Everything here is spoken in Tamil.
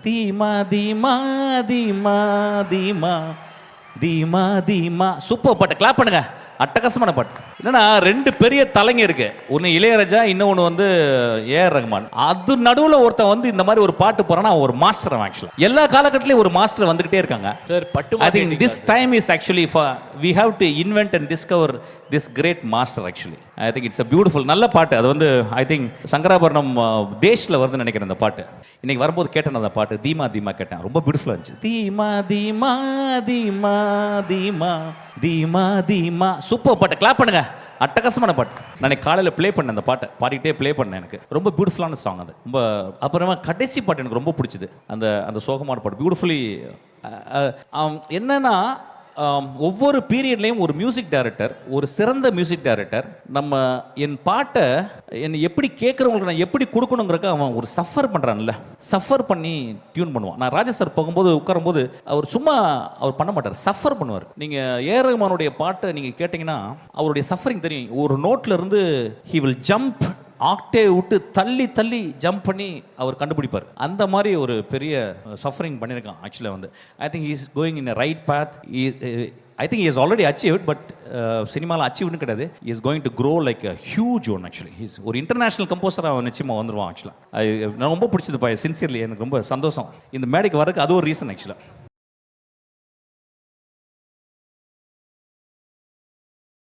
தீமா தீமா தீமா தீமா தீமா தீமா. சூப்பர் பாட்டு, கிளாப் பண்ணுங்க. அட்டகாசமான பாட்டு. என்னன்னா ரெண்டு பெரிய தலைங்க இருக்கு, ஒன்னு இளையராஜா, இன்னொன்னு வந்து ஏஆர் ரஹ்மான். அது நடுவுல ஒருத்தன் வந்து இந்த மாதிரி ஒரு பாட்டு போறானா ஒரு மாஸ்டர். ஆக்சுவலா எல்லா காலகட்டத்திலயும் ஒரு மாஸ்டர் வந்துகிட்டே இருக்காங்க சார். பட்டு I think this time is actually for we have to invent and discover this great master actually. I think it's a beautiful நல்ல பாட்டு. அது வந்து I think சங்கராபரணம் தேஷ்ல வருதுன்னு நினைக்கிறேன் அந்த பாட்டு. இன்னைக்கு வரும்போது கேட்டேன் அந்த பாட்டு, தீமா தீமா கேட்டேன், ரொம்ப பியூட்டிஃபுல்லா இருந்துச்சு. தீமா தீமா தீமா தீமா தீமா தீமா. சூப்பர் பாட்டு, கிளாப் பண்ணுங்க. அட்டகாசமான பாட்டு. நான் காலையில் ப்ளே பண்ணேன் அந்த பாட்டை, பாடிக்கிட்டே ப்ளே பண்ணேன். எனக்கு ரொம்ப பியூட்டிஃபுல்லான சாங் அது. ரொம்ப அப்புறமா கடைசி பாட்டு எனக்கு ரொம்ப பிடிச்சது, அந்த அந்த சோகமான பாட்டு. பியூட்டிஃபுல்லி என்னன்னா ஒவ்வொரு பீரியட்லேயும் ஒரு மியூசிக் டைரக்டர், ஒரு சிறந்த மியூசிக் டைரக்டர் நம்ம என் பாட்டை என்னை எப்படி கேட்குறவங்களுக்கு நான் எப்படி கொடுக்கணுங்கிறக்க அவன் ஒரு சஃபர் பண்ணுறான்ல, சஃபர் பண்ணி டியூன் பண்ணுவான். நான் ராஜா சார் போகும்போது உட்காரும்போது அவர் சும்மா அவர் பண்ண மாட்டார், சஃபர் பண்ணுவார். நீங்கள் ஏஆர் ரஹ்மானுடைய பாட்டை நீங்கள் கேட்டிங்கன்னா அவருடைய சஃபரிங் தெரியும். ஒரு நோட்டில் இருந்து ஹி வில் ஜம்ப், ஆக்டேவ் விட்டு தள்ளி தள்ளி ஜம்ப் பண்ணி அவர் கண்டுபிடிப்பார். அந்த மாதிரி ஒரு பெரிய சஃபரிங் பண்ணியிருக்கான் ஆக்சுவலாக வந்து. I think is going in a right path. I think is already achieved, but சினிமாவில் அச்சீவ்னு கிடையாது. Is going to grow like a huge one. Actually is ஒரு இன்டர்நேஷனல் கம்போசராக அவன் நிச்சயமாக வந்துடுவான். ஆக்சுவலாக நான் ரொம்ப பிடிச்சது சின்சியர்லி, எனக்கு ரொம்ப சந்தோஷம் இந்த மேடைக்கு வரதுக்கு. அது ஒரு ரீசன் ஆக்சுவலாக.